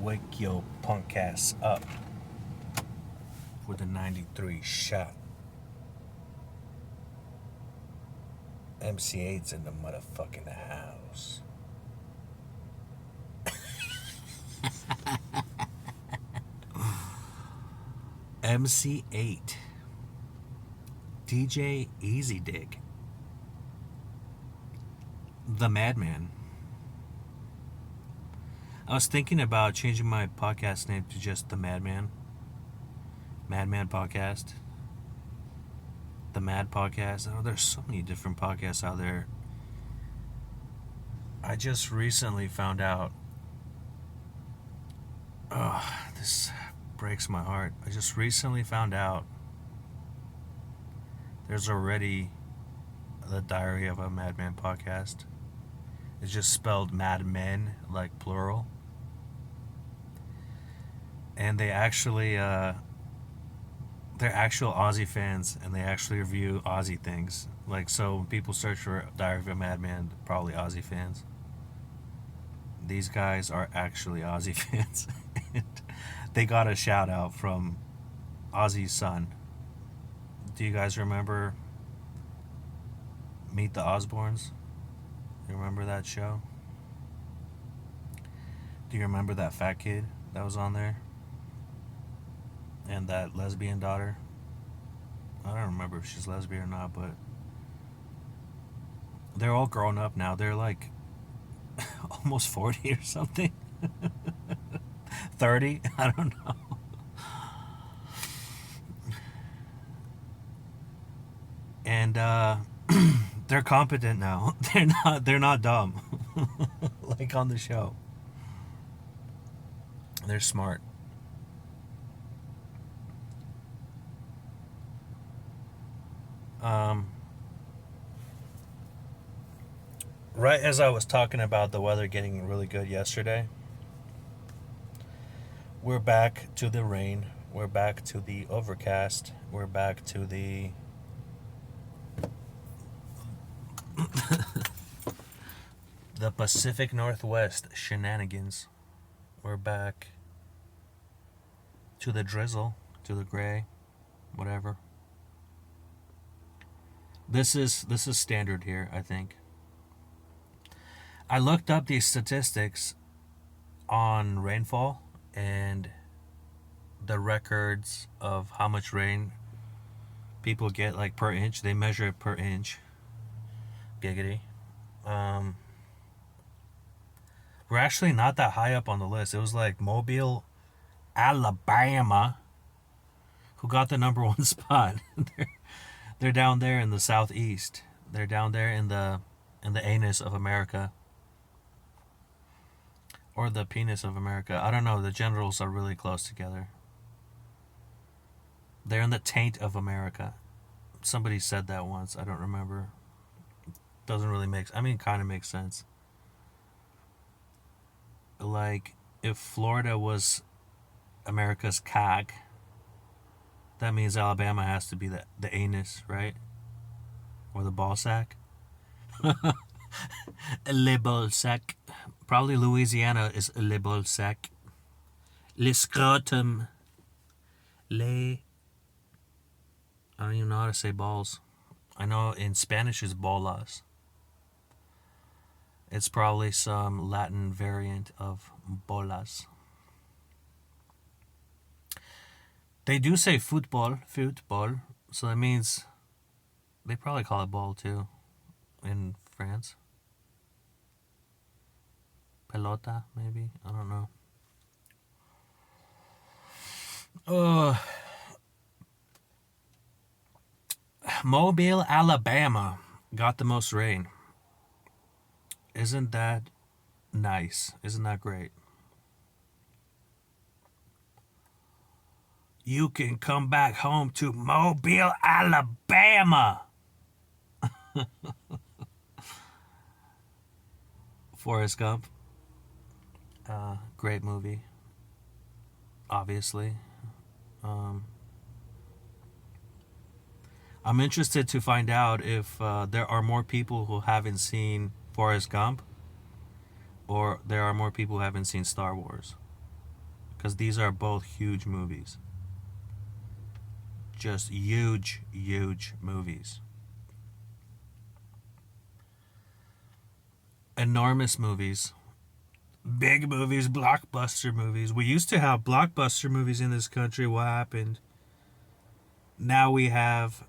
Wake your punk ass up with a 93 shot. MC8's in the motherfucking house. MC8. DJ Easy Dick. The Madman. I was thinking about changing my podcast name to just The Madman. Madman Podcast. The Mad Podcast. Oh, there's so many different podcasts out there. I just recently found out. Oh, this breaks my heart. I just recently found out there's already the Diary of a Madman podcast. It's just spelled Madmen, like plural. And they actually, they're actual Aussie fans, and they actually review Aussie things. Like, so when people search for Diary of a Madman, probably Aussie fans. These guys are actually Aussie fans. And they got a shout out from Ozzy's son. Do you guys remember Meet the Osbournes? You remember that show? Do you remember that fat kid that was on there? And that lesbian daughter? I don't remember if she's lesbian or not, but they're all grown up now. They're like almost 40 or something. 30? I don't know. And they're competent now. They're not dumb. Like on the show. They're smart. Right as I was talking about the weather getting really good yesterday, we're back to the rain. We're back to the overcast. We're back to the the Pacific Northwest shenanigans. We're back to the drizzle, to the gray, whatever. This is standard here, I think. I looked up these statistics on rainfall and the records of how much rain people get, like per inch. They measure it per inch. Giggity. We're actually not that high up on the list. It was like Mobile, Alabama, who got the number one spot. They're down there in the southeast. They're down there in the anus of America. Or the penis of America. I don't know. The genitals are really close together. They're in the taint of America. Somebody said that once. I don't remember. Doesn't really make... I mean, it kind of makes sense. Like, if Florida was America's cock, that means Alabama has to be the anus, right? Or the ball sack. Le ball sack. Probably Louisiana is le ball sack. Le scrotum. Le... I don't even know how to say balls. I know in Spanish is bolas. It's probably some Latin variant of bolas. They do say football, so that means they probably call it ball too in France. Pelota, maybe? I don't know. Mobile, Alabama got the most rain. Isn't that nice? Isn't that great? You can come back home to Mobile, Alabama. Forrest Gump. Great movie. Obviously. I'm interested to find out if there are more people who haven't seen Forrest Gump, or there are more people who haven't seen Star Wars. because these are both huge movies. Just huge, huge movies. Enormous movies. Big movies, blockbuster movies. We used to have blockbuster movies in this country. What happened? Now we have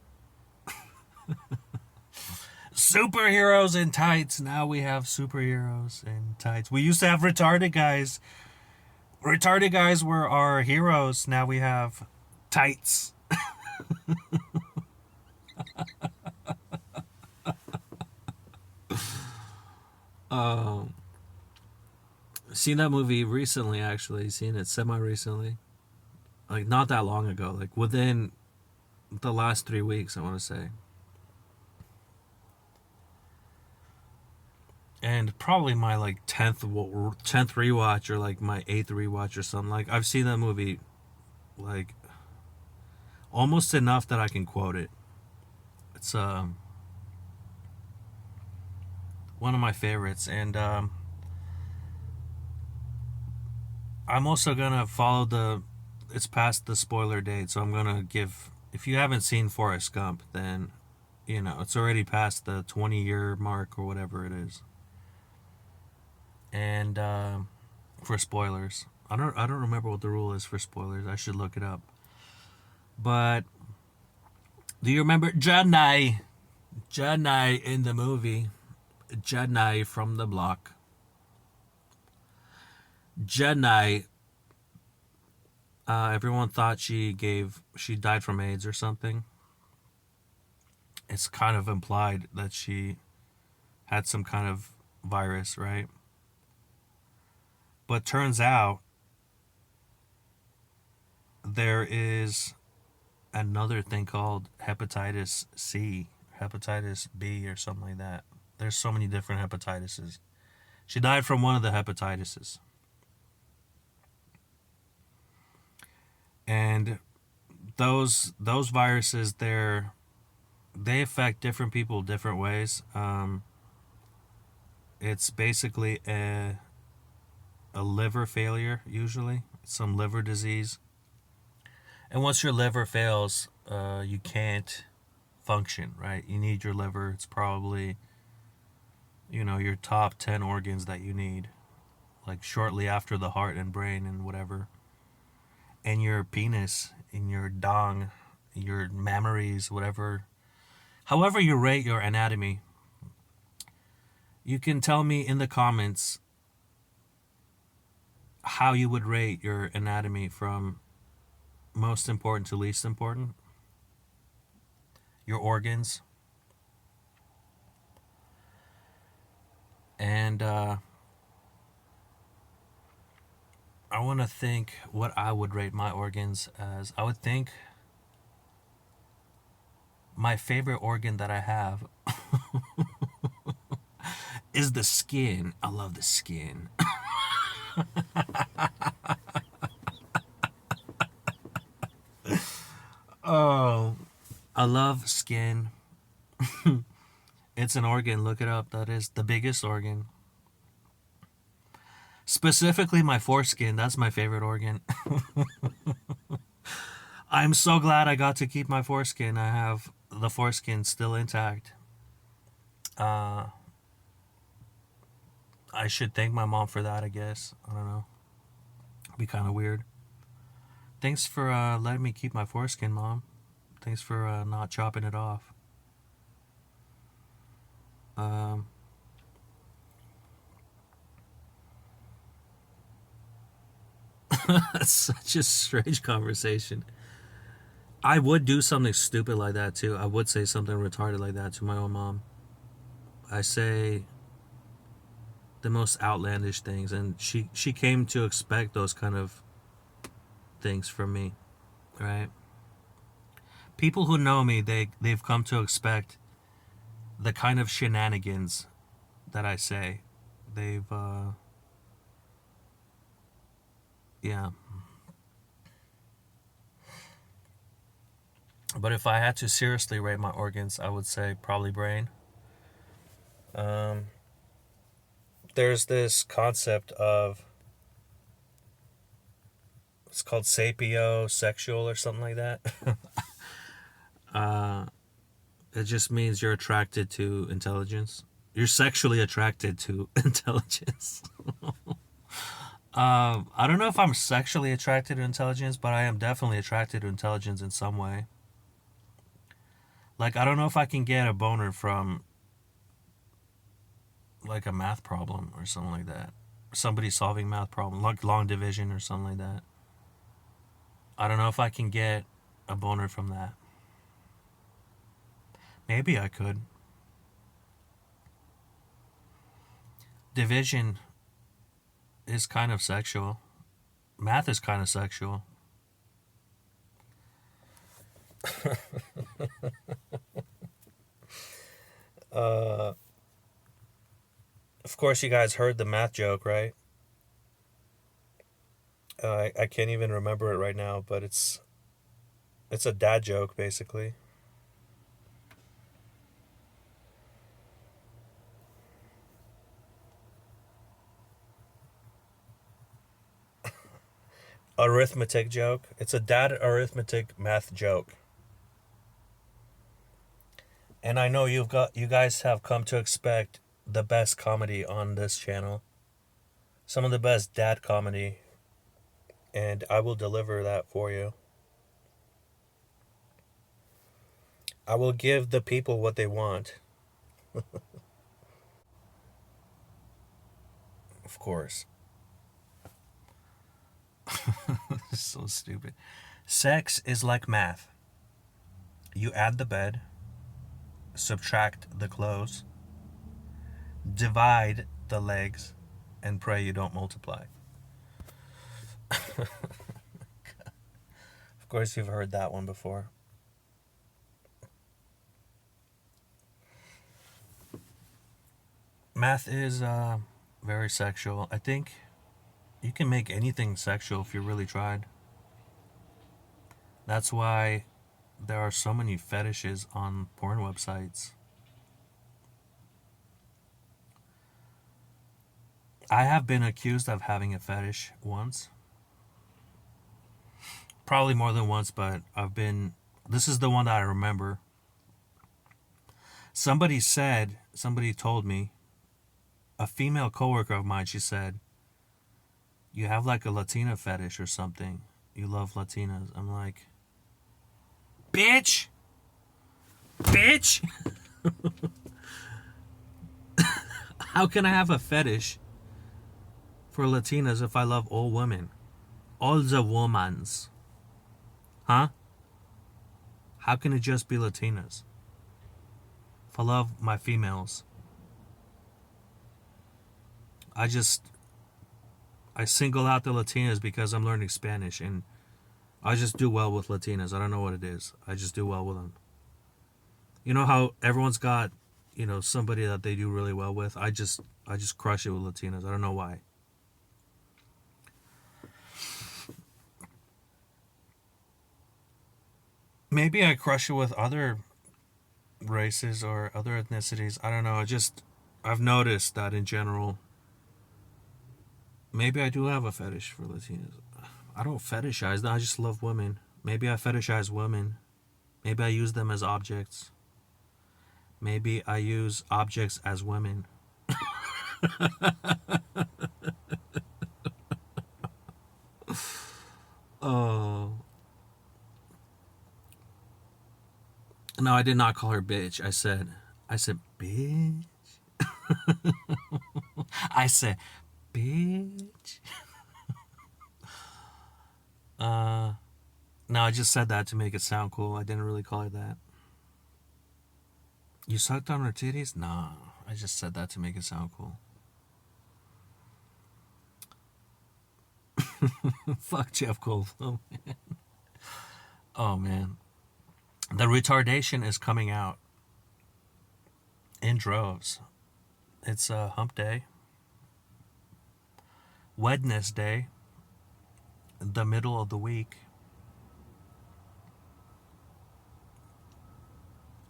superheroes in tights. Now we have superheroes in tights. We used to have retarded guys. Retarded guys were our heroes. Now we have tights. um, Seen that movie recently, actually. Seen it semi-recently. Like, not that long ago. Like, within the last 3 weeks, I want to say. And probably my, like, 10th rewatch, or, like, my 8th rewatch or something. Like, I've seen that movie, like, almost enough that I can quote it. It's, one of my favorites. And, I'm also gonna follow it's past the spoiler date, so I'm gonna give, if you haven't seen Forrest Gump, then, it's already past the 20-year mark or whatever it is. And, for spoilers, I don't remember what the rule is for spoilers. I should look it up. But do you remember Johnny in the movie? Johnny from the block. Jenai, everyone thought she died from AIDS or something. It's kind of implied that she had some kind of virus, right? But turns out there is another thing called hepatitis C, hepatitis B, or something like that. There's so many different hepatitises. She died from one of the hepatitises. And those viruses, they affect different people different ways. It's basically a liver failure, usually some liver disease. And once your liver fails, you can't function, right? You need your liver. It's probably, your top 10 organs that you need, like shortly after the heart and brain and whatever. And your penis, and your dong, your mammaries, whatever. However you rate your anatomy, you can tell me in the comments how you would rate your anatomy from most important to least important. Your organs. And I want to think what I would rate my organs as. I would think my favorite organ that I have is the skin. I love the skin. Oh, I love skin. It's an organ. Look it up. That is the biggest organ. Specifically my foreskin. That's my favorite organ. I'm so glad I got to keep my foreskin. I have the foreskin still intact. I should thank my mom for that, I guess. I don't know. It'd be kind of weird. Thanks for letting me keep my foreskin, Mom. Thanks for not chopping it off. That's such a strange conversation. I would do something stupid like that too. I would say something retarded like that to my own mom. I say the most outlandish things, and she came to expect those kind of things from me, right? People who know me, they've come to expect the kind of shenanigans that I say. They've yeah. But if I had to seriously rate my organs, I would say probably brain. There's this concept of It's called sapiosexual or something like that. It just means you're attracted to intelligence. You're sexually attracted to intelligence. I don't know if I'm sexually attracted to intelligence, but I am definitely attracted to intelligence in some way. Like, I don't know if I can get a boner from, like, a math problem or something like that. Somebody solving math problem, like long division or something like that. I don't know if I can get a boner from that. Maybe I could. Division is kind of sexual. Math is kind of sexual. uh, of course, you guys heard the math joke, right? I can't even remember it right now, but it's a dad joke, basically. Arithmetic joke. It's a dad arithmetic math joke. And I know you guys have come to expect the best comedy on this channel. Some of the best dad comedy, and I will deliver that for you. I will give the people what they want. Of course. So stupid. Sex is like math. You add the bed, subtract the clothes, divide the legs, and pray you don't multiply. Of course, you've heard that one before. Math is very sexual. I think you can make anything sexual if you really tried. That's why there are so many fetishes on porn websites. I have been accused of having a fetish once. Probably more than once, but this is the one that I remember. Somebody told me, a female coworker of mine, she said, you have like a Latina fetish or something. You love Latinas. I'm like, bitch! Bitch! How can I have a fetish for Latinas if I love all women? All the womans. Huh? How can it just be Latinas? If I love my females. I single out the Latinas because I'm learning Spanish, and I just do well with Latinas. I don't know what it is. I just do well with them. You know how everyone's got, somebody that they do really well with? I just crush it with Latinas. I don't know why. Maybe I crush it with other races or other ethnicities. I don't know. I've noticed that in general. Maybe I do have a fetish for Latinas. I don't fetishize them. I just love women. Maybe I fetishize women. Maybe I use them as objects. Maybe I use objects as women. Oh. No, I did not call her bitch. I said, bitch. I said, bitch. No, I just said that to make it sound cool. I didn't really call her that. You sucked on her titties? Nah, I just said that to make it sound cool. Fuck Jeff Goldblum. Oh, man. The retardation is coming out in droves. It's hump day. Wednesday, the middle of the week.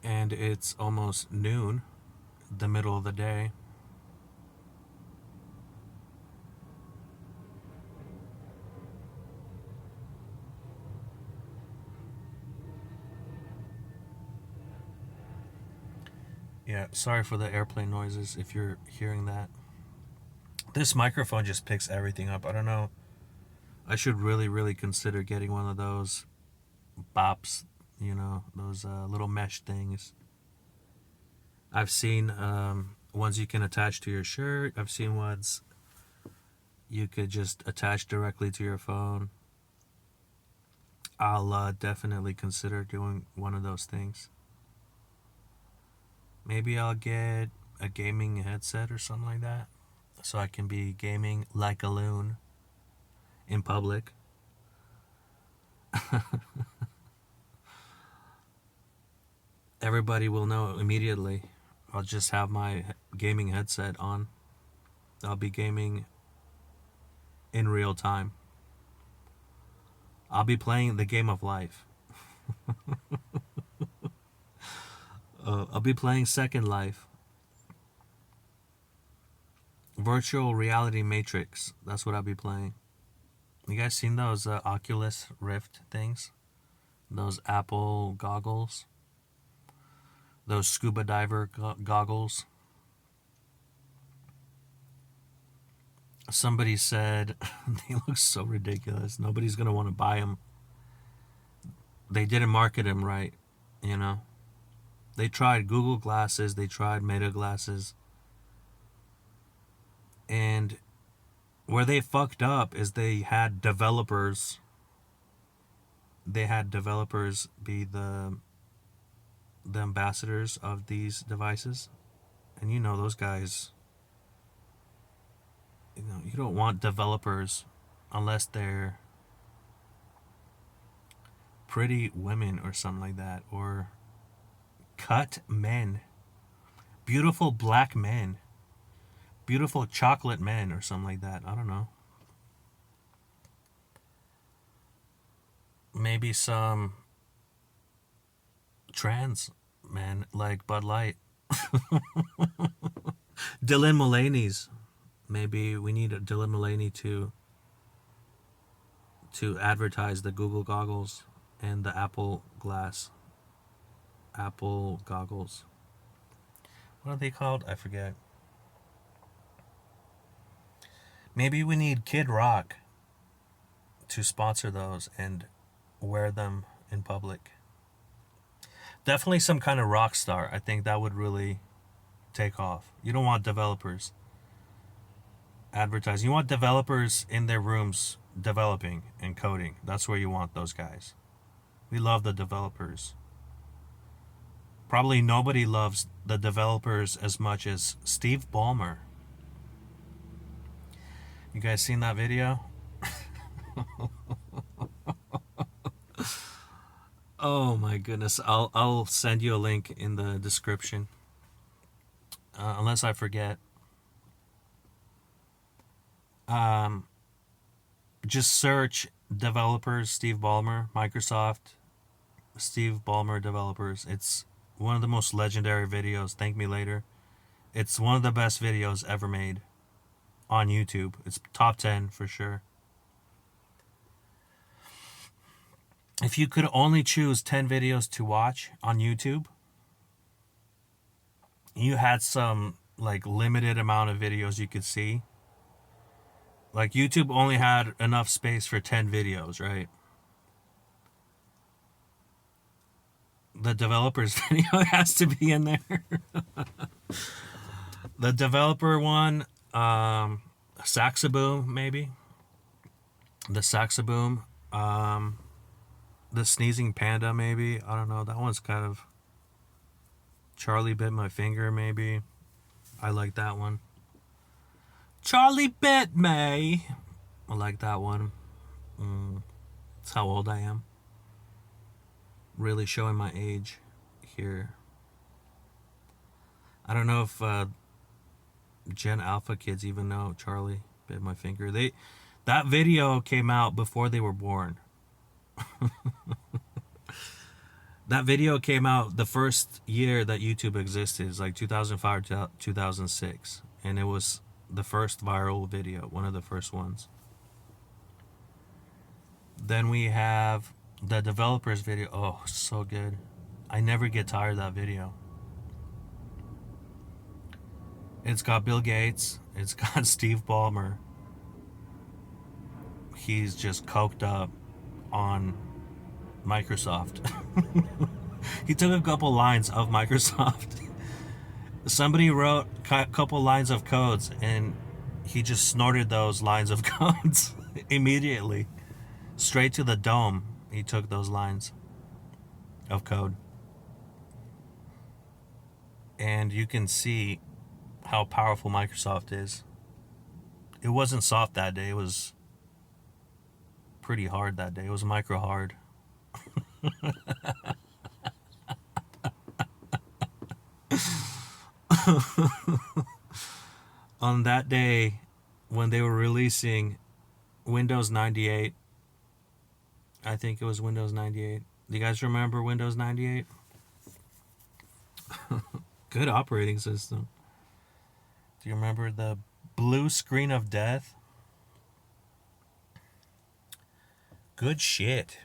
And it's almost noon, the middle of the day. Yeah, sorry for the airplane noises if you're hearing that. This microphone just picks everything up. I don't know. I should really, really consider getting one of those bops, those little mesh things. I've seen ones you can attach to your shirt. I've seen ones you could just attach directly to your phone. I'll definitely consider doing one of those things. Maybe I'll get a gaming headset or something like that, so I can be gaming like a loon in public. Everybody will know immediately. I'll just have my gaming headset on. I'll be gaming in real time. I'll be playing the game of life. I'll be playing Second Life. Virtual reality Matrix. That's what I'll be playing. You guys seen those Oculus Rift things? Those Apple goggles? Those scuba diver goggles? Somebody said they look so ridiculous. Nobody's going to want to buy them. They didn't market them right, They tried Google Glasses. They tried Meta Glasses. And where they fucked up is they had developers. They had developers be the ambassadors of these devices. And those guys, you don't want developers unless they're pretty women or something like that, or cut men, beautiful black men, beautiful chocolate men or something like that. I don't know. Maybe some trans men like Bud Light. Dylan Mullaney's. Maybe we need a Dylan Mullaney to advertise the Google goggles and the Apple goggles. What are they called? I forget. Maybe we need Kid Rock to sponsor those and wear them in public. Definitely some kind of rock star. I think that would really take off. You don't want developers advertising. You want developers in their rooms developing and coding. That's where you want those guys. We love the developers. Probably nobody loves the developers as much as Steve Ballmer. You guys seen that video? Oh my goodness. I'll send you a link in the description. Unless I forget. Just search developers Steve Ballmer, Microsoft Steve Ballmer developers. It's one of the most legendary videos. Thank me later. It's one of the best videos ever made on YouTube. It's top 10 for sure. If you could only choose 10 videos to watch on YouTube, you had some limited amount of videos you could see. YouTube only had enough space for 10 videos, right? The developer's video has to be in there. The developer one, Saxaboom, maybe. The Saxaboom, the Sneezing Panda, maybe. I don't know. That one's kind of... Charlie Bit My Finger, maybe. I like that one. Charlie Bit Me. I like that one. That's how old I am. Really showing my age here. I don't know if Gen Alpha kids even know Charlie Bit My Finger. That video came out before they were born. That video came out the first year that YouTube existed. It's 2005 to 2006. And it was the first viral video. One of the first ones. Then we have the developers video. Oh, so good. I never get tired of that video. It's got Bill Gates. It's got Steve Ballmer. He's just coked up on Microsoft. He took a couple lines of Microsoft. Somebody wrote a couple lines of codes, and he just snorted those lines of codes immediately. Straight to the dome, he took those lines of code. And you can see how powerful Microsoft is. It wasn't soft that day, it was pretty hard that day. It was micro hard. On that day, when they were releasing Windows 98, I think it was Windows 98. Do you guys remember Windows 98? Good operating system. Do you remember the blue screen of death? Good shit.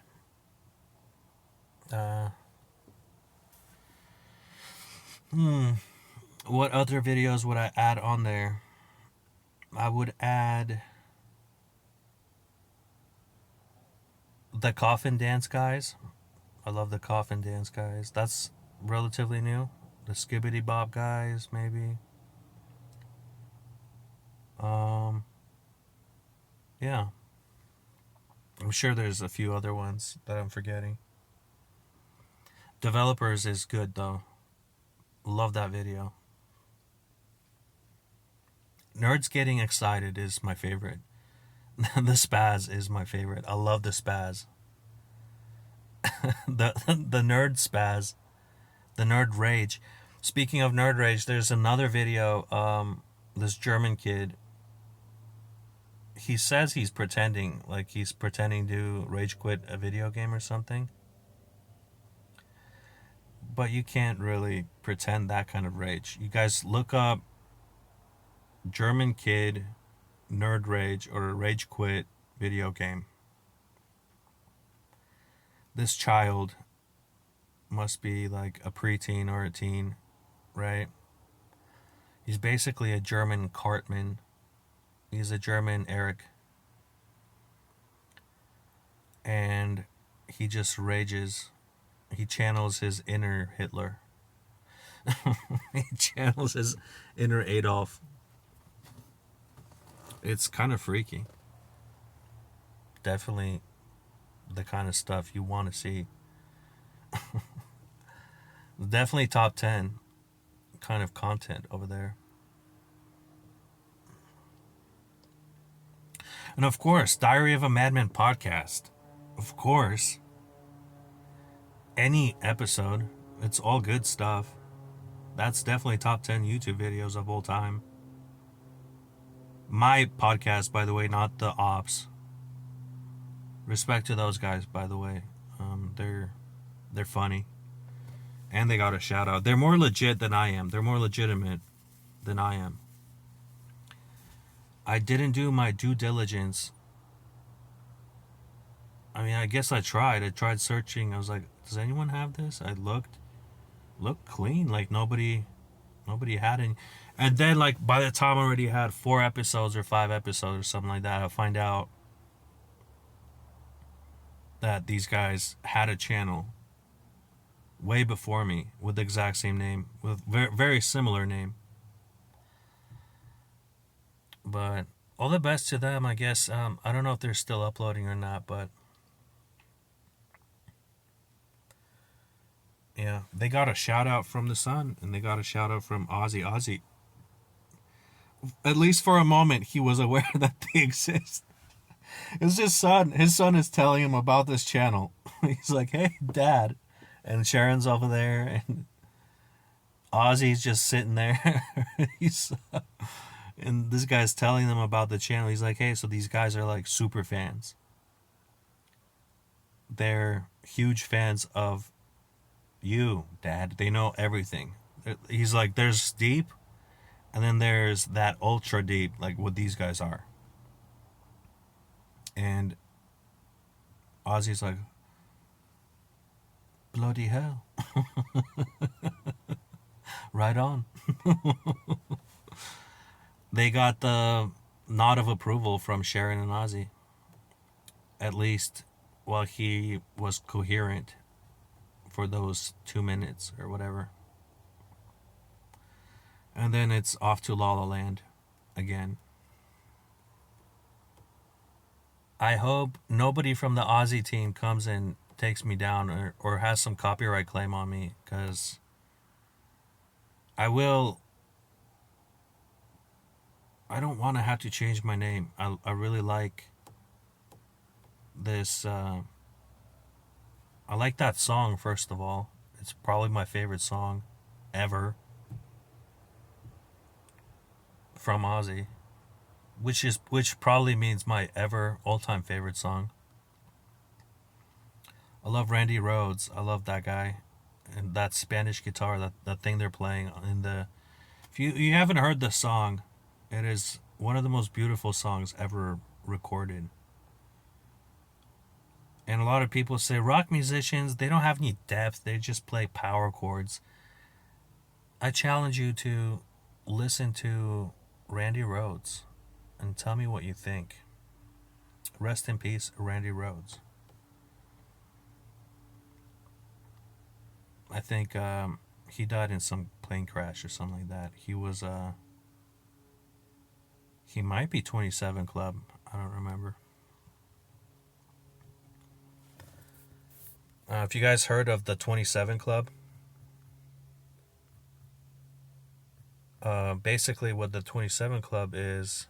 What other videos would I add on there? I would add the coffin dance guys. I love the coffin dance guys. That's relatively new. The Skibbity Bob guys, maybe. Yeah. I'm sure there's a few other ones that I'm forgetting. Developers is good though. Love that video. Nerds getting excited is my favorite. The spaz is my favorite. I love the spaz. the nerd spaz. The nerd rage. Speaking of nerd rage, there's another video. This German kid, he says he's pretending, like he's pretending to rage quit a video game or something. But you can't really pretend that kind of rage. You guys look up German kid nerd rage or rage quit video game. This child must be like a preteen or a teen, right? He's basically a German Cartman. He's a German Eric. And he just rages. He channels his inner Hitler. He channels his inner Adolf. It's kind of freaky. Definitely the kind of stuff you want to see. Definitely top 10 kind of content over there. And of course, Diary of a Madman podcast. Of course. Any episode. It's all good stuff. That's definitely top 10 YouTube videos of all time. My podcast, by the way, not the ops. Respect to those guys, by the way. They're funny. And they got a shout out. They're more legit than I am. They're more legitimate than I am. I didn't do my due diligence. I mean, I guess I tried. I tried searching. I was like, does anyone have this? I looked clean. Like nobody had any. And then like by the time I already had 4 episodes or 5 episodes or something like that, I find out that these guys had a channel way before me with the exact same name, with very, very similar name. But all the best to them, I guess. I don't know if they're still uploading or not, but yeah, they got a shout out from the Sun, and they got a shout out from Ozzy. At least for a moment, he was aware that they exist. It's his son. His son is telling him about this channel. He's like, "Hey, Dad," and Sharon's over there, and Ozzy's just sitting there. And this guy's telling them about the channel. He's like, "Hey, so these guys are like super fans. They're huge fans of you, Dad. They know everything." He's like, "There's deep, and then there's that ultra deep, like what these guys are." And Ozzy's like, "Bloody hell." Right on. they got the nod of approval from Sharon and Ozzy, at least while he was coherent for those 2 minutes or whatever. And then it's off to La La Land again. I hope nobody from the Ozzy team comes and takes me down or has some copyright claim on me, because I will. I don't want to have to change my name. I really like this. I like that song, first of all. It's probably my favorite song ever from Ozzy, which probably means my ever all-time favorite song. I love Randy Rhoads. I love that guy, and that Spanish guitar, that thing they're playing in the. If you haven't heard the song, it is one of the most beautiful songs ever recorded. And a lot of people say rock musicians, they don't have any depth. They just play power chords. I challenge you to listen to Randy Rhoads and tell me what you think. Rest in peace, Randy Rhoads. I think he died in some plane crash or something like that. He might be 27 Club. I don't remember. If you guys heard of the 27 Club, basically what the 27 Club is.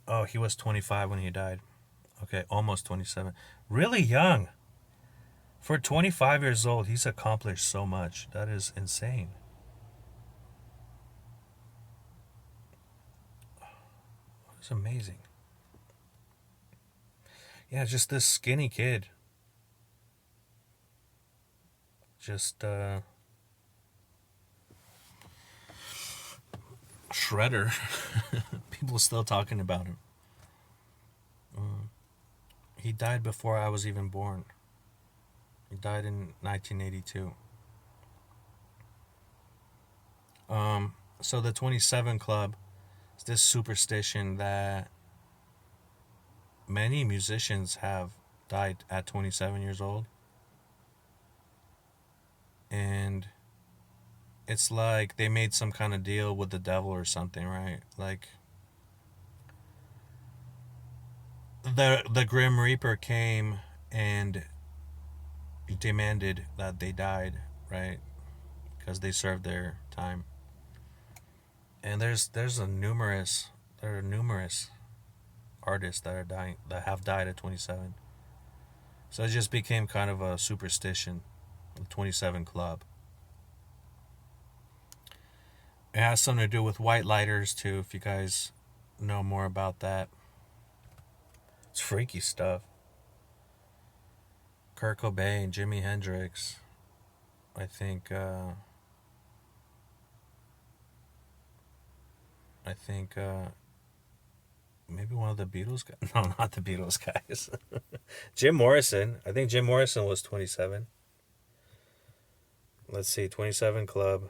Oh, he was 25 when he died. Okay, almost 27. Really young. For 25 years old, he's accomplished so much. That is insane. It's amazing. Yeah, just this skinny kid. Just shredder. People are still talking about him. He died before I was even born. He died in 1982. So the 27 Club is this superstition that many musicians have died at 27 years old. And it's like they made some kind of deal with the devil or something, right? Like the Grim Reaper came and demanded that they died, right? Because they served their time. And there are numerous artists that have died at 27. So it just became kind of a superstition, the 27 Club. It has something to do with white lighters too, if you guys know more about that. It's freaky stuff. Kurt Cobain, Jimi Hendrix, I think maybe one of the Beatles guys. No, not the Beatles guys. Jim Morrison. I think Jim Morrison was 27. Let's see, 27 Club.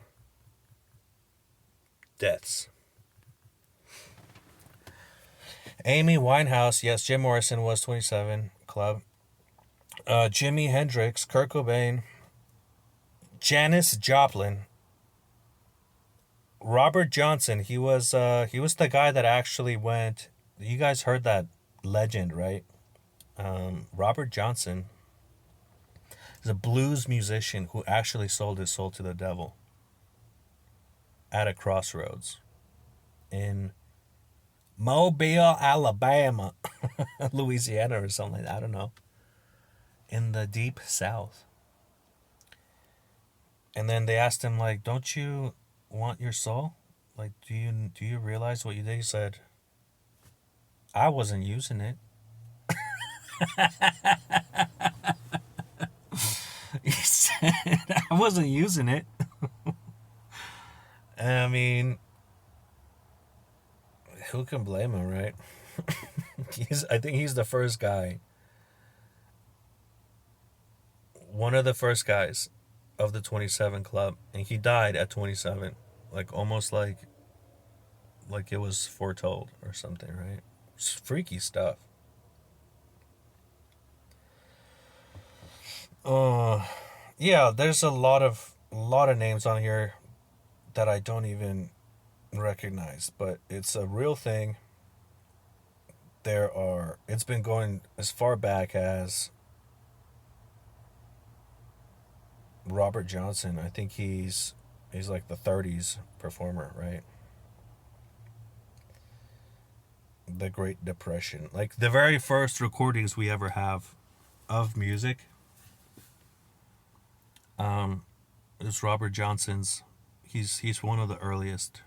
Deaths. Amy Winehouse. Yes, Jim Morrison was 27 Club. Jimi Hendrix, Kurt Cobain, Janis Joplin, Robert Johnson. He was the guy that actually went. You guys heard that legend, right? Robert Johnson is a blues musician who actually sold his soul to the devil at a crossroads in Mobile, Alabama, Louisiana, or something like that. I don't know. In the deep south. And then they asked him, like, don't you want your soul? Like, do you realize what you did? He said, I wasn't using it. He said, I wasn't using it. I mean, who can blame him, right? I think he's the first guy. One of the first guys of the 27 Club, and he died at 27, like almost like it was foretold or something, right? It's freaky stuff. Uh, yeah, there's a lot of names on here that I don't even recognize, but it's a real thing. It's been going as far back as Robert Johnson. I think he's like the 30s performer, right? The Great Depression. Like the very first recordings we ever have of music, is Robert Johnson's. He's one of the earliest.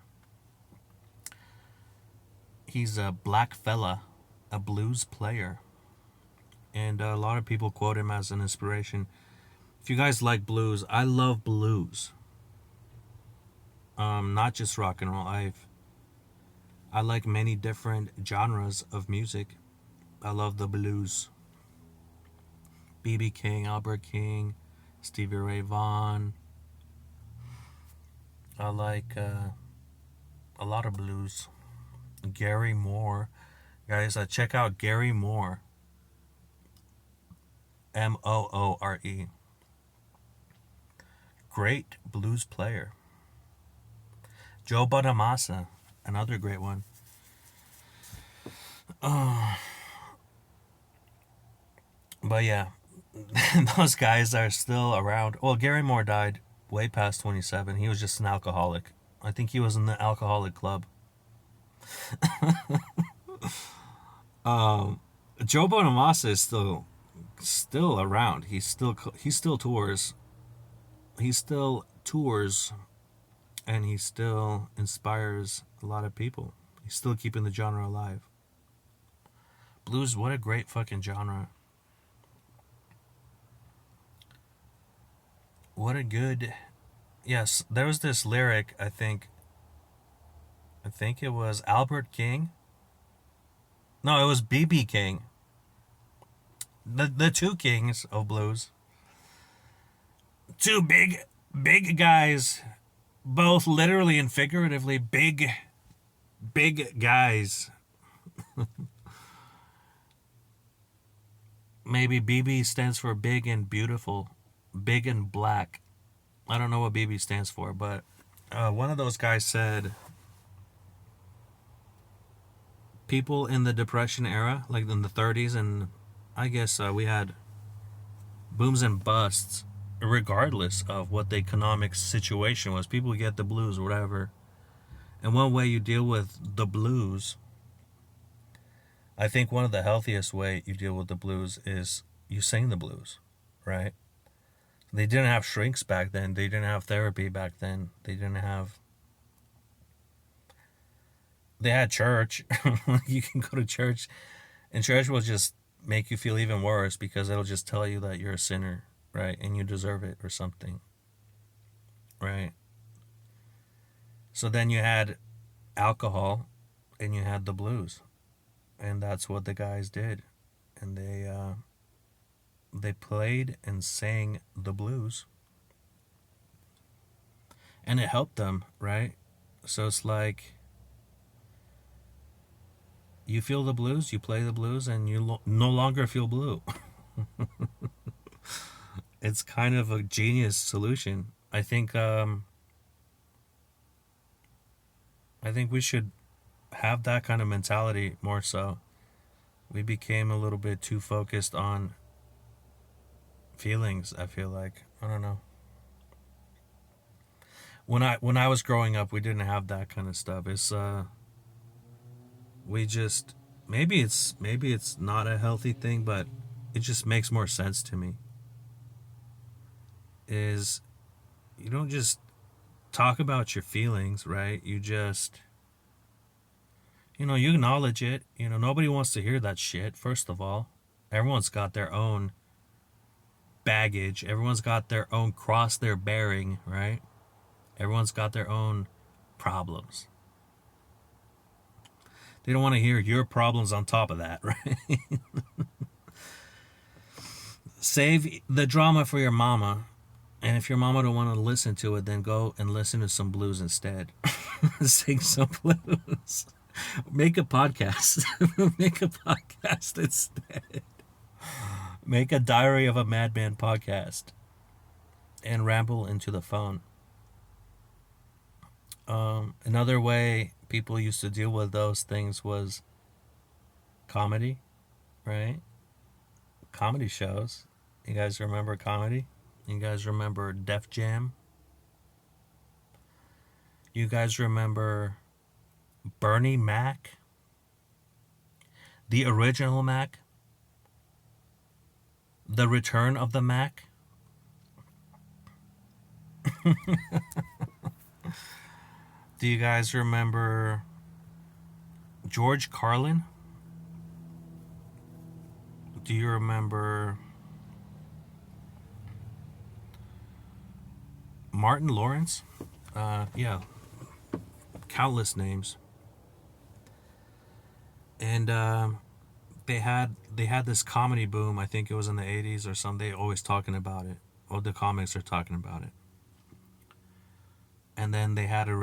He's a black fella, a blues player, and a lot of people quote him as an inspiration. If you guys like blues, I love blues. Not just rock and roll. I like many different genres of music. I love the blues. B.B. King, Albert King, Stevie Ray Vaughan. I like a lot of blues. Gary Moore. Guys, check out Gary Moore. Moore. Great blues player. Joe Bonamassa, another great one. But yeah, those guys are still around. Well, Gary Moore died way past 27. He was just an alcoholic. I think he was in the alcoholic club. Joe Bonamassa is still around. He still tours. He still tours, and he still inspires a lot of people. He's still keeping the genre alive. Blues, what a great fucking genre. What a good. Yes, there was this lyric, I think it was Albert King. No, it was B.B. King. The two kings of blues. Two big guys, both literally and figuratively big guys. Maybe BB stands for big and beautiful, big and black. I don't know what BB stands for, but one of those guys said people in the Depression era, like in the 30s, and I guess we had booms and busts regardless of what the economic situation was. People get the blues or whatever. And one way you deal with the blues, I think one of the healthiest way you deal with the blues is you sing the blues, right? They didn't have shrinks back then. They didn't have therapy back then. They had church. You can go to church, and church will just make you feel even worse because it'll just tell you that you're a sinner, right? And you deserve it or something, right? So then you had alcohol and you had the blues. And that's what the guys did. And they played and sang the blues. And it helped them, right? So it's like you feel the blues, you play the blues, and you no longer feel blue. It's kind of a genius solution. I think we should have that kind of mentality more so. We became a little bit too focused on feelings, I feel like. I don't know. When I was growing up, we didn't have that kind of stuff. It's we just maybe it's not a healthy thing, but it just makes more sense to me. Is you don't just talk about your feelings, right? You acknowledge it. Nobody wants to hear that shit, first of all. Everyone's got their own baggage. Everyone's got their own cross they're bearing, right? Everyone's got their own problems. They don't want to hear your problems on top of that, right? Save the drama for your mama. And if your mama don't want to listen to it, then go and listen to some blues instead. Sing some blues. Make a podcast. Make a podcast instead. Make a Diary of a Madman podcast. And ramble into the phone. Another way people used to deal with those things was comedy, right? Comedy shows. You guys remember comedy? You guys remember Def Jam? You guys remember Bernie Mac? The original Mac? The Return of the Mac? Do you guys remember George Carlin? Do you remember Martin Lawrence? Yeah, countless names. And they had this comedy boom. I think it was in the 80s or something. They always talking about it. All the comics are talking about it. And then they had a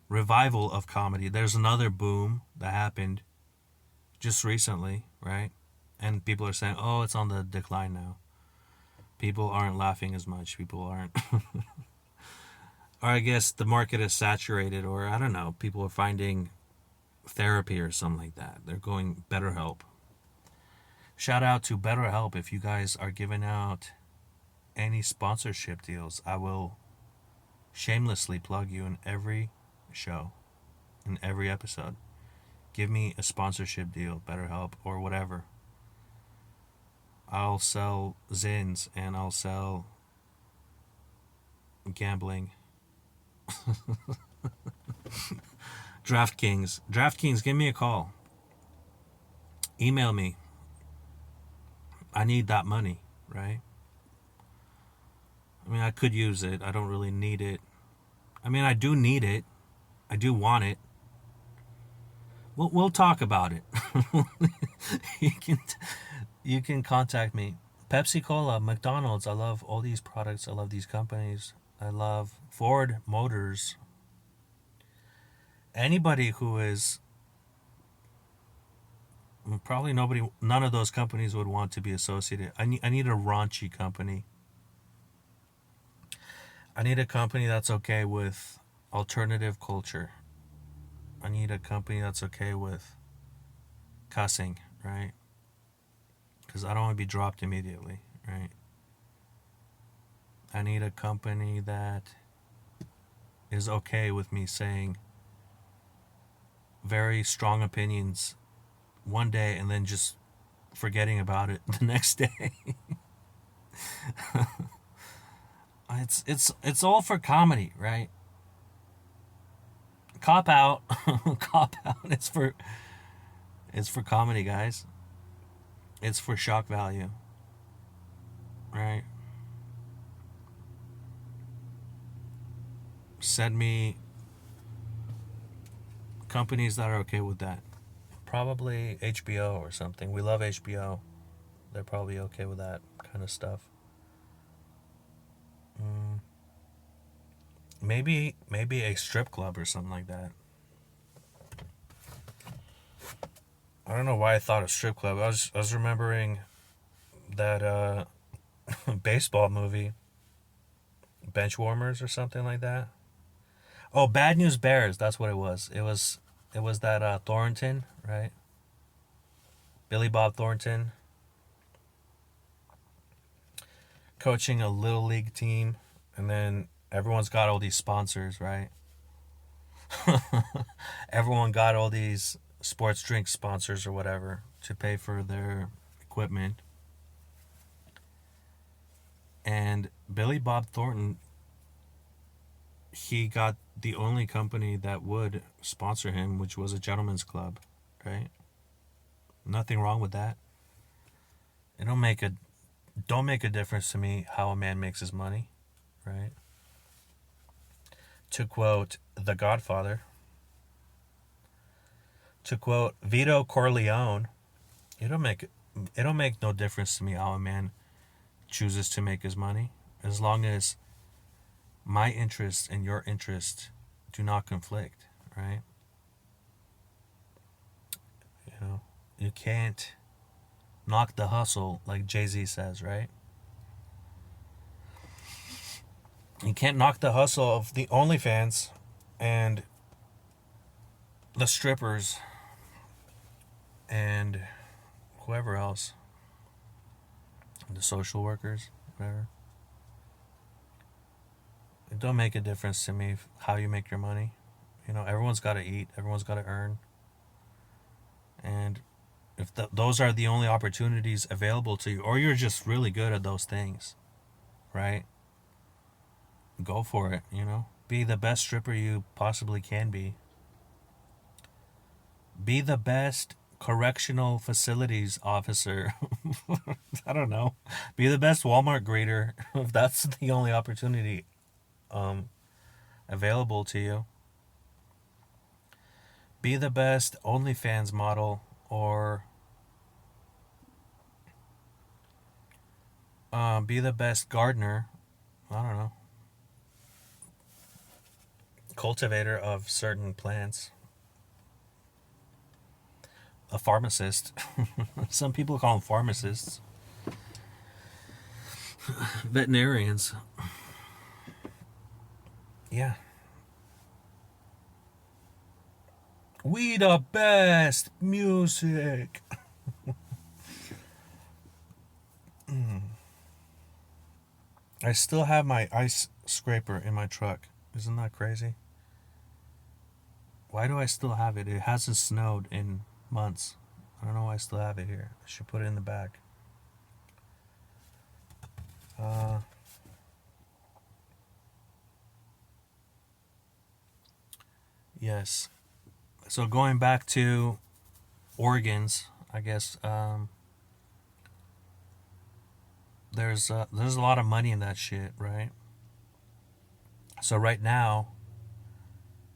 revival of comedy. There's another boom that happened just recently, right? And people are saying, "Oh, it's on the decline now. People aren't laughing as much. People aren't." Or I guess the market is saturated, or I don't know. People are finding therapy or something like that. They're going BetterHelp. Shout out to BetterHelp if you guys are giving out any sponsorship deals. I will shamelessly plug you in every show, in every episode. Give me a sponsorship deal, BetterHelp, or whatever. I'll sell Zins and I'll sell gambling. DraftKings, give me a call. Email me. I need that money, right? I mean, I could use it. I don't really need it. I mean, I do need it. I do want it. We'll talk about it. You can contact me. Pepsi Cola, McDonald's. I love all these products. I love these companies. I love Ford Motors. Anybody who is probably none of those companies would want to be associated. I need a raunchy company. I need a company that's okay with alternative culture. I need a company that's okay with cussing, right? Because I don't want to be dropped immediately, right? I need a company that is okay with me saying very strong opinions one day and then just forgetting about it the next day. It's all for comedy, right? Cop out. Cop out. It's for comedy, guys. It's for shock value. Right? Send me companies that are okay with that. Probably HBO or something. We love HBO. They're probably okay with that kind of stuff. Maybe a strip club or something like that. I don't know why I thought of strip club. I was remembering that baseball movie, Benchwarmers or something like that. Oh, Bad News Bears. That's what it was. It was that Thornton, right? Billy Bob Thornton coaching a little league team, and then everyone's got all these sponsors, right? Everyone got all these sports drink sponsors or whatever to pay for their equipment. And Billy Bob Thornton, he got the only company that would sponsor him, which was a gentleman's club, right? Nothing wrong with that. It don't make a difference to me how a man makes his money, right? To quote The Godfather, to quote Vito Corleone, It don't make it don't make no difference to me how a man chooses to make his money, as long as my interest and your interest do not conflict, right? You know, you can't knock the hustle like Jay-Z says, right? You can't knock the hustle of the OnlyFans and the strippers and whoever else, the social workers, whatever. It don't make a difference to me how you make your money. You know, everyone's got to eat, everyone's got to earn, and if those are the only opportunities available to you, or you're just really good at those things, right? Go for it. You know, be the best stripper you possibly can be. Be the best correctional facilities officer. I don't know. Be the best Walmart greeter if that's the only opportunity um, available to you. Be the best OnlyFans model, or be the best gardener. I don't know. Cultivator of certain plants. A pharmacist. Some people call them pharmacists. Veterinarians. Yeah. We the best music. I still have my ice scraper in my truck. Isn't that crazy? Why do I still have it? It hasn't snowed in months. I don't know why I still have it here. I should put it in the back. Uh, yes. So going back to organs, I guess there's a lot of money in that shit, right? So right now,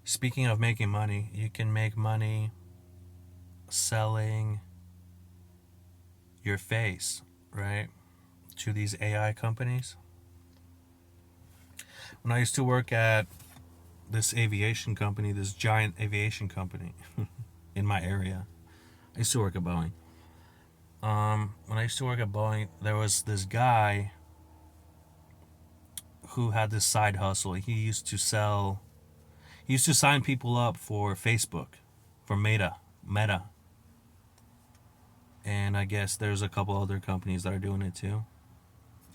speaking of making money, you can make money selling your face, right, to these AI companies. When I used to work at this aviation company, this giant aviation company in my area, I used to work at Boeing. When I used to work at Boeing, there was this guy who had this side hustle. He used to sign people up for Facebook, for Meta, and I guess there's a couple other companies that are doing it too.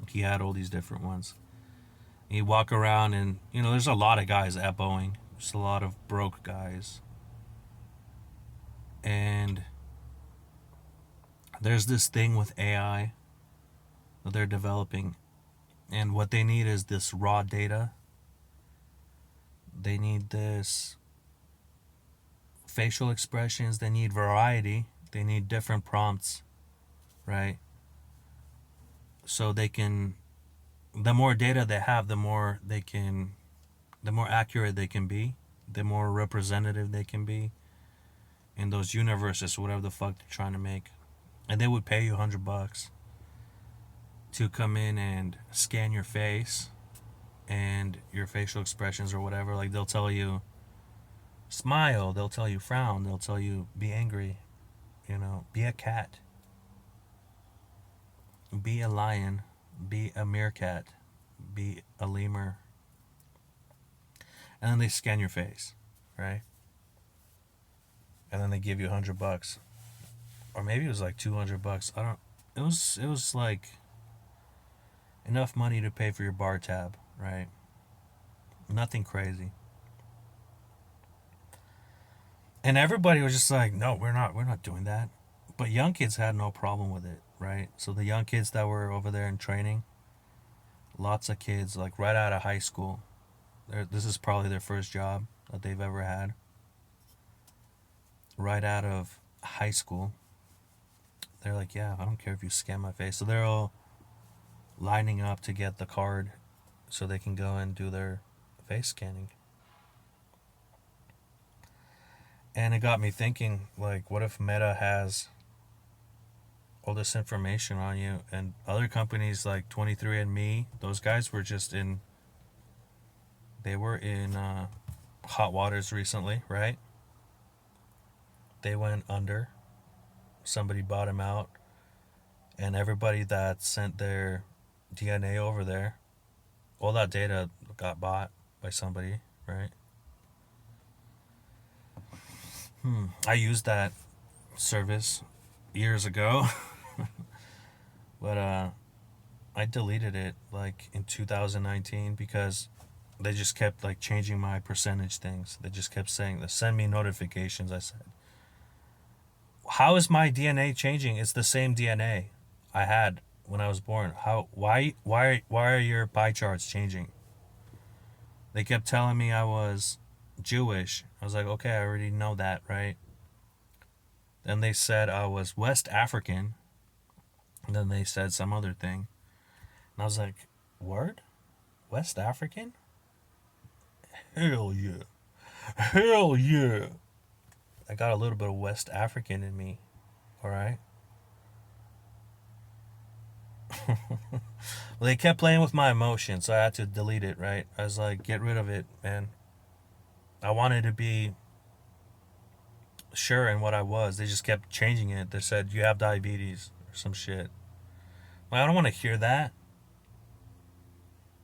He had all these different ones. He'd walk around, and there's a lot of guys at Boeing. There's a lot of broke guys, and there's this thing with AI that they're developing, and what they need is this raw data. They need this facial expressions. They need variety. They need different prompts, right? So they can, the more data they have, the more accurate they can be, the more representative they can be in those universes, whatever the fuck they're trying to make. And they would pay you $100 to come in and scan your face and your facial expressions or whatever. Like, they'll tell you smile, they'll tell you frown, they'll tell you be angry, be a cat, be a lion, be a meerkat, be a lemur. And then they scan your face, right? And then they give you $100, or maybe it was like $200. I don't. It was like enough money to pay for your bar tab, right? Nothing crazy. And everybody was just like, no, we're not doing that. But young kids had no problem with it, right? So the young kids that were over there in training, lots of kids like right out of high school. This is probably their first job that they've ever had. Right out of high school, they're like, yeah, I don't care if you scan my face. So they're all lining up to get the card so they can go and do their face scanning. And it got me thinking, like, what if Meta has all this information on you. And other companies like 23andMe, those guys were just in, they were in hot waters recently, right? They went under. Somebody bought them out. And everybody that sent their DNA over there, all that data got bought by somebody, right? I used that service years ago, but I deleted it like in 2019 because they just kept like changing my percentage things. They just kept saying, send me notifications. I said, how is my DNA changing? It's the same DNA I had when I was born. Why are your pie charts changing? They kept telling me I was Jewish. I was like, okay, I already know that, right? Then they said I was West African. And then they said some other thing. And I was like, word? West African? Hell yeah. Hell yeah. I got a little bit of West African in me. Alright? Well, they kept playing with my emotions, so I had to delete it, right? I was like, get rid of it, man. I wanted to be sure in what I was. They just kept changing it. They said, you have diabetes or some shit. Well, I don't want to hear that.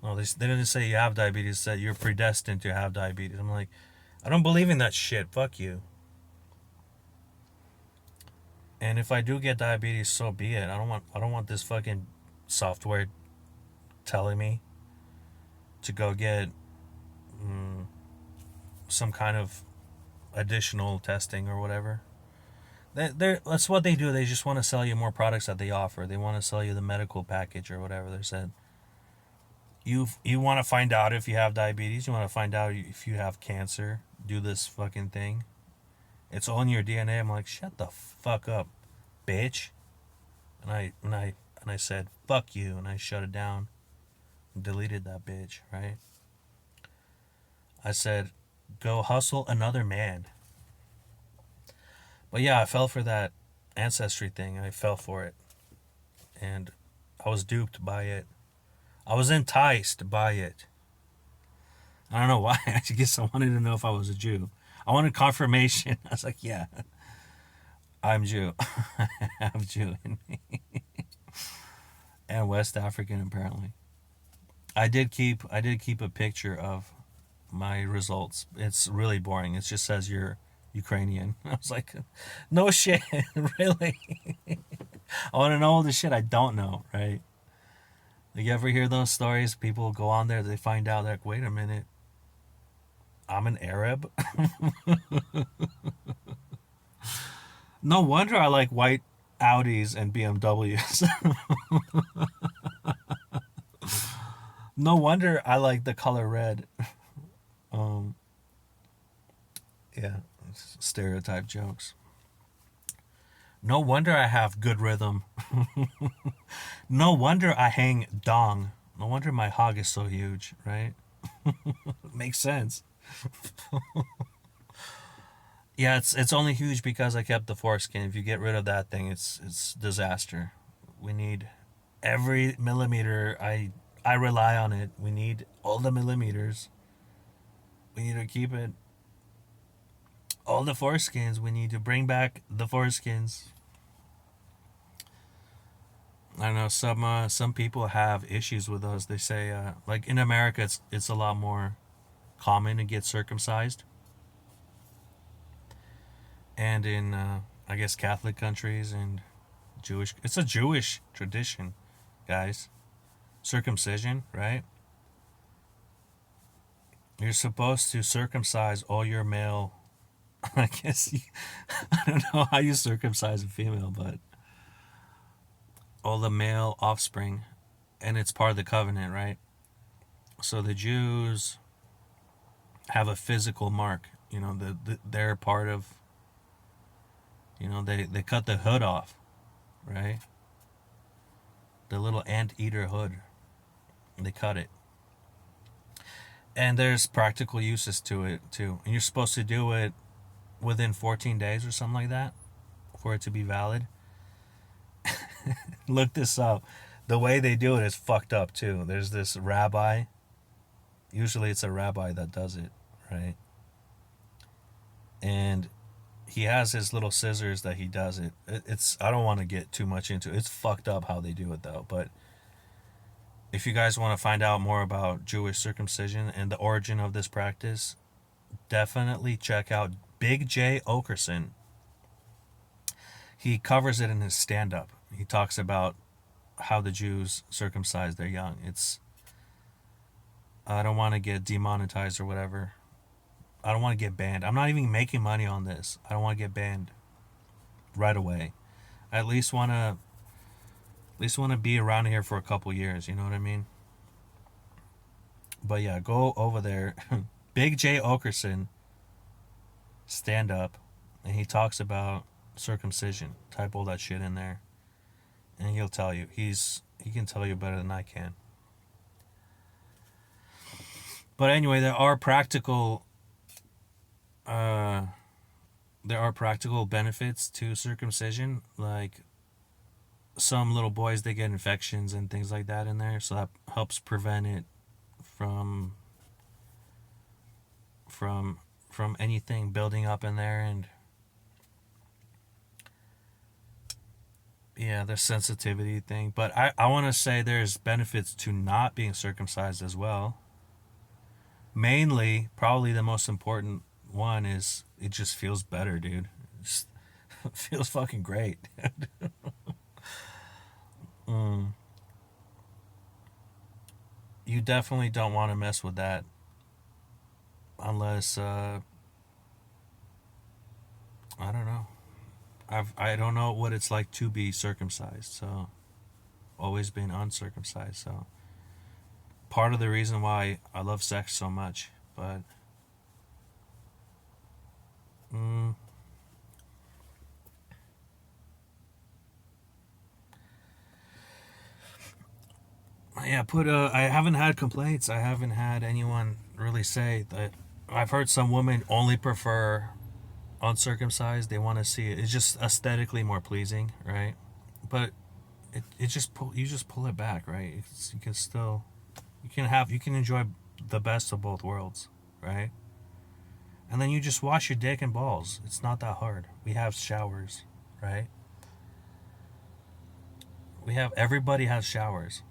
No, they didn't say you have diabetes. They said you're predestined to have diabetes. I'm like, I don't believe in that shit. Fuck you. And if I do get diabetes, so be it. I don't want this fucking software telling me to go get some kind of additional testing or whatever. That's what they do. They just want to sell you more products that they offer. They want to sell you the medical package or whatever. They said, you want to find out if you have diabetes. You want to find out if you have cancer. Do this fucking thing. It's all in your DNA. I'm like, shut the fuck up, bitch. And I said, fuck you, and I shut it down. And deleted that bitch, right? I said, go hustle another man. But yeah, I fell for that ancestry thing. I fell for it. And I was duped by it. I was enticed by it. I don't know why. I guess I wanted to know if I was a Jew. I wanted confirmation. I was like, yeah, I'm Jew. I have Jew in me. And West African, apparently. I did keep a picture of my results. It's really boring. It just says you're Ukrainian. I was like, no shit, really? I want to know all the shit I don't know, right? Like, you ever hear those stories? People go on there, they find out, like, wait a minute, I'm an Arab? No wonder I like white Audis and BMWs. No wonder I like the color red. Um, yeah, stereotype jokes. No wonder I have good rhythm. No wonder I hang dong. No wonder my hog is so huge, right? Makes sense. Yeah, it's only huge because I kept the foreskin. If you get rid of that thing, it's disaster. We need every millimeter. I rely on it. We need all the millimeters. We need to keep it. All the foreskins. We need to bring back the foreskins. I don't know, some people have issues with those. They say like in America, it's a lot more common to get circumcised, and in I guess Catholic countries and Jewish, it's a Jewish tradition, guys. Circumcision, right? You're supposed to circumcise all your male. I guess I don't know how you circumcise a female, but all the male offspring, and it's part of the covenant, right? So the Jews have a physical mark. You know, they're part of. You know, they cut the hood off, right? The little anteater hood. They cut it. And there's practical uses to it too. And you're supposed to do it within 14 days or something like that for it to be valid. Look this up. The way they do it is fucked up too. There's this rabbi. Usually it's a rabbi that does it, right? And he has his little scissors that he does it. It's I don't want to get too much into it. It's fucked up how they do it though. But if you guys want to find out more about Jewish circumcision and the origin of this practice, definitely check out Big Jay Oakerson. He covers it in his stand-up. He talks about how the Jews circumcise their young. It's I don't want to get demonetized or whatever. I don't want to get banned. I'm not even making money on this. I don't want to get banned right away. I at least want to be around here for a couple years, you know what I mean? But yeah, go over there. Big Jay Oakerson stand up and he talks about circumcision. Type all that shit in there. And he'll tell you. He can tell you better than I can. But anyway, there are practical benefits to circumcision, like some little boys, they get infections and things like that in there, so that helps prevent it from anything building up in there. And yeah, the sensitivity thing. But I want to say there's benefits to not being circumcised as well. Mainly, probably the most important one is it just feels better, dude. It just feels fucking great. You definitely don't want to mess with that unless I don't know. I don't know what it's like to be circumcised, so always been uncircumcised, so part of the reason why I love sex so much. But mm, yeah, I haven't had complaints. I haven't had anyone really say that. I've heard some women only prefer uncircumcised. They want to see it. It's just aesthetically more pleasing, right? But it just you just pull it back, right? You can still you can enjoy the best of both worlds, right? And then you just wash your dick and balls. It's not that hard. We have showers, right? Everybody has showers.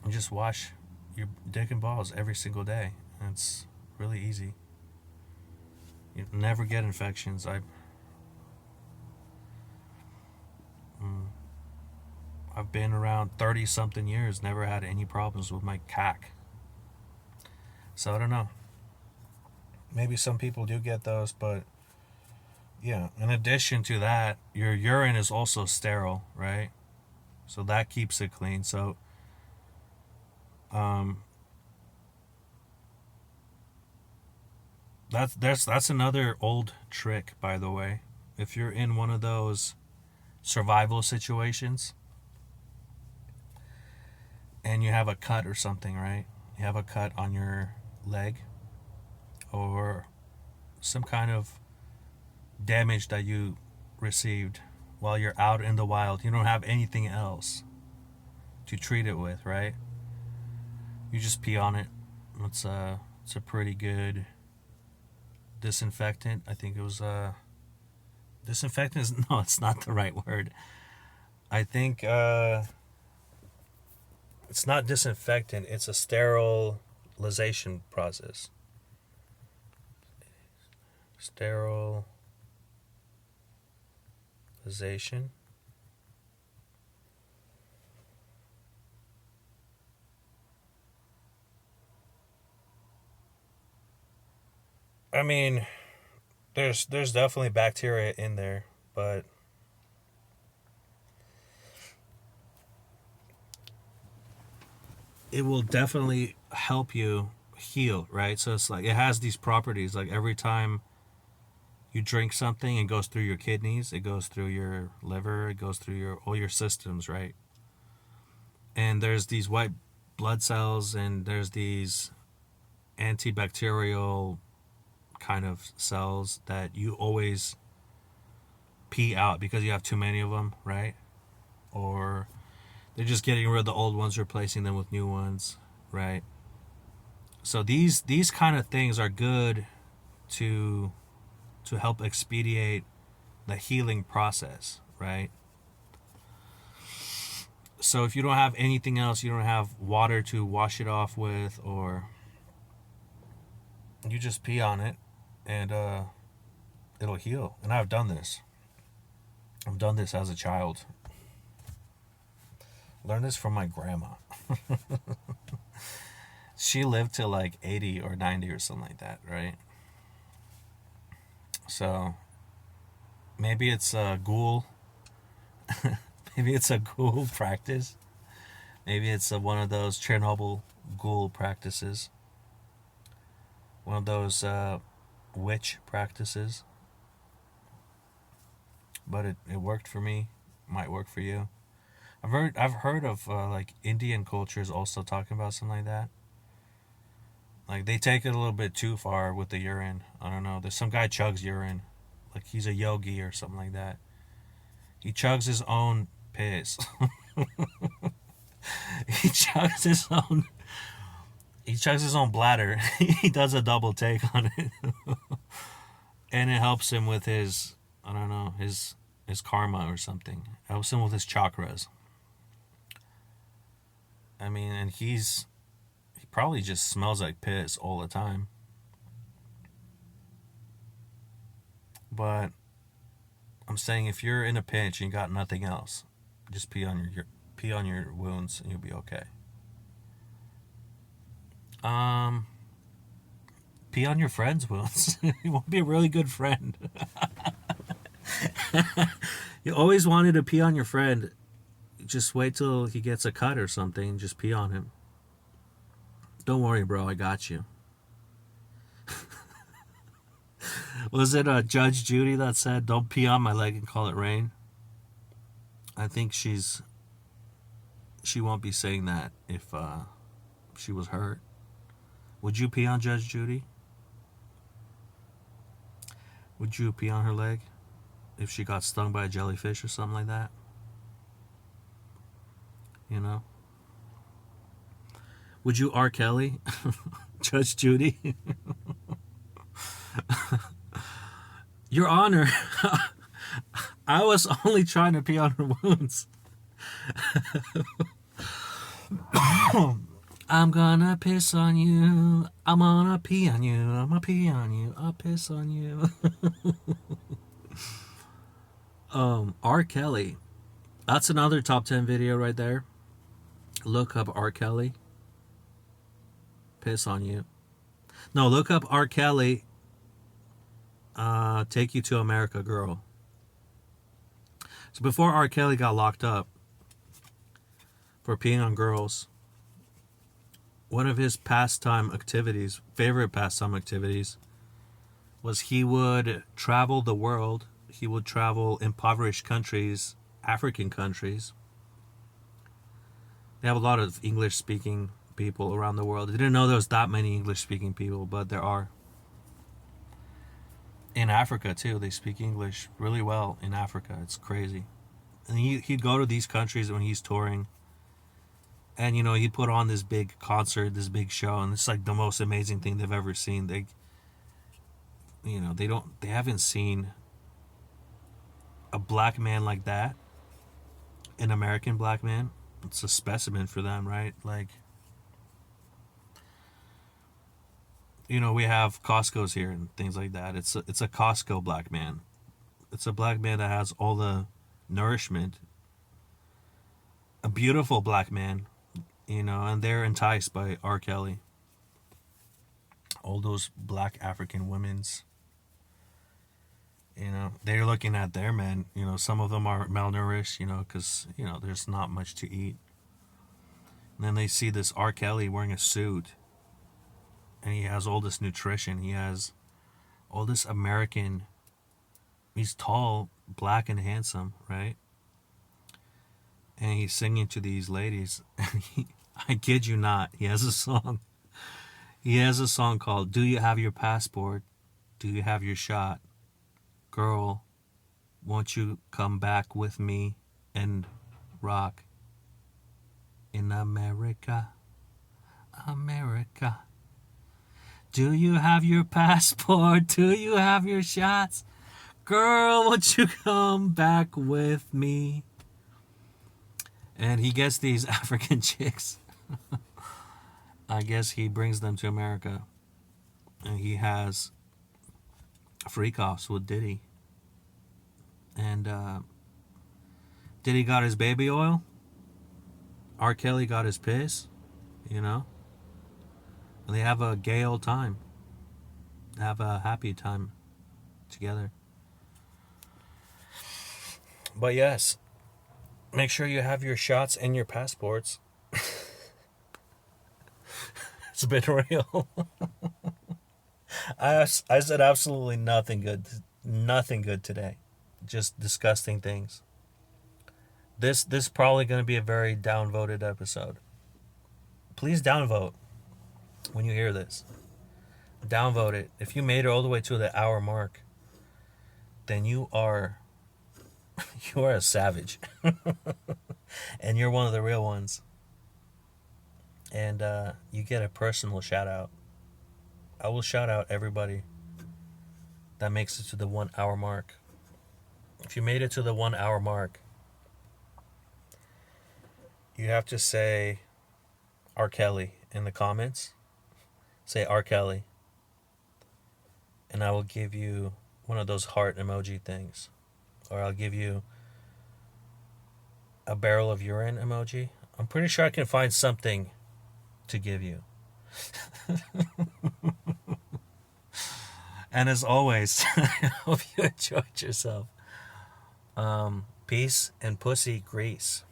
You just wash your dick and balls every single day. And it's really easy. You never get infections. I've been around 30 something years, never had any problems with my cock. So I don't know. Maybe some people do get those, but yeah. In addition to that, your urine is also sterile, right? So that keeps it clean. So um, that's another old trick, by the way. If you're in one of those survival situations and you have a cut or something, right? You have a cut on your leg or some kind of damage that you received while you're out in the wild. You don't have anything else to treat it with, right? You just pee on it. It's a pretty good disinfectant. I think it was disinfectant is no, it's not the right word. I think it's not disinfectant, it's a sterilization process. Sterilization. I mean, there's definitely bacteria in there, but it will definitely help you heal, right? So it's like it has these properties. Like every time you drink something, it goes through your kidneys, it goes through your liver, it goes through all your systems, right? And there's these white blood cells, and there's these antibacterial kind of cells that you always pee out because you have too many of them, right? or they're just getting rid of the old ones, replacing them with new ones, right? So these kind of things are good to help expedite the healing process, right? So if you don't have anything else, you don't have water to wash it off with, or you just pee on it, and it'll heal. And I've done this. I've done this as a child. Learned this from my grandma. She lived till like 80 or 90 or something like that, right? So maybe it's a ghoul. Maybe it's a ghoul practice. Maybe it's one of those Chernobyl ghoul practices. One of those witch practices. But it worked for me. Might work for you. I've heard of like Indian cultures also talking about something like that. Like they take it a little bit too far with the urine. I don't know. There's some guy chugs urine, like he's a yogi or something like that. He chugs his own piss. he chugs his own. He chugs his own bladder. He does a double take on it, and it helps him with his, I don't know, his karma or something. It helps him with his chakras. I mean, and he probably just smells like piss all the time. But I'm saying if you're in a pinch and you got nothing else, just pee on your wounds and you'll be okay. Pee on your friend's wounds. You won't be a really good friend. You always wanted to pee on your friend. Just wait till he gets a cut or something. Just pee on him. Don't worry, bro. I got you. Was it Judge Judy that said, "Don't pee on my leg and call it rain"? I think she won't be saying that if she was hurt. Would you pee on Judge Judy? Would you pee on her leg if she got stung by a jellyfish or something like that? You know? Would you R. Kelly? Judge Judy? Your Honor, I was only trying to pee on her wounds. I'm gonna piss on you. I'm gonna pee on you. I'm gonna pee on you. I'll piss on you. R. Kelly. That's another top 10 video right there. Look up R. Kelly. Piss on you. No, look up R. Kelly. Take You to America, Girl. So before R. Kelly got locked up for peeing on girls, one of his favorite pastime activities, was he would travel the world. He would travel impoverished countries, African countries. They have a lot of English-speaking people around the world. I didn't know there was that many English-speaking people, but there are. In Africa, too. They speak English really well in Africa. It's crazy. And he'd go to these countries when he's touring. And, he'd put on this big concert, this big show. And it's like the most amazing thing they've ever seen. They haven't seen a black man like that. An American black man. It's a specimen for them, right? Like, we have Costco's here and things like that. It's a Costco black man. It's a black man that has all the nourishment. A beautiful black man, and they're enticed by R. Kelly. All those black African women's, they're looking at their men. Some of them are malnourished, because, there's not much to eat. And then they see this R. Kelly wearing a suit. And he has all this nutrition. He has all this American. He's tall, black, and handsome, right? And he's singing to these ladies. And I kid you not, he has a song. He has a song called "Do You Have Your Passport? Do You Have Your Shot? Girl, won't you come back with me and rock in America. America. Do you have your passport? Do you have your shots? Girl, won't you come back with me? And he gets these African chicks. I guess he brings them to America. And he has freak-offs with Diddy. And Diddy got his baby oil. R. Kelly got his piss. You know? And they have a gay old time. They have a happy time together. But yes, make sure you have your shots and your passports. It's been real. I said absolutely nothing good. Nothing good today. Just disgusting things. This probably going to be a very downvoted episode. Please downvote when you hear this. Downvote it. If you made it all the way to the hour mark, then you are a savage. And you're one of the real ones. And you get a personal shout out. I will shout out everybody that makes it to the 1 hour mark. If you made it to the 1 hour mark, you have to say R. Kelly in the comments. Say R. Kelly. And I will give you one of those heart emoji things. Or I'll give you a barrel of urine emoji. I'm pretty sure I can find something to give you. And as always, I hope you enjoyed yourself. Peace and pussy grease.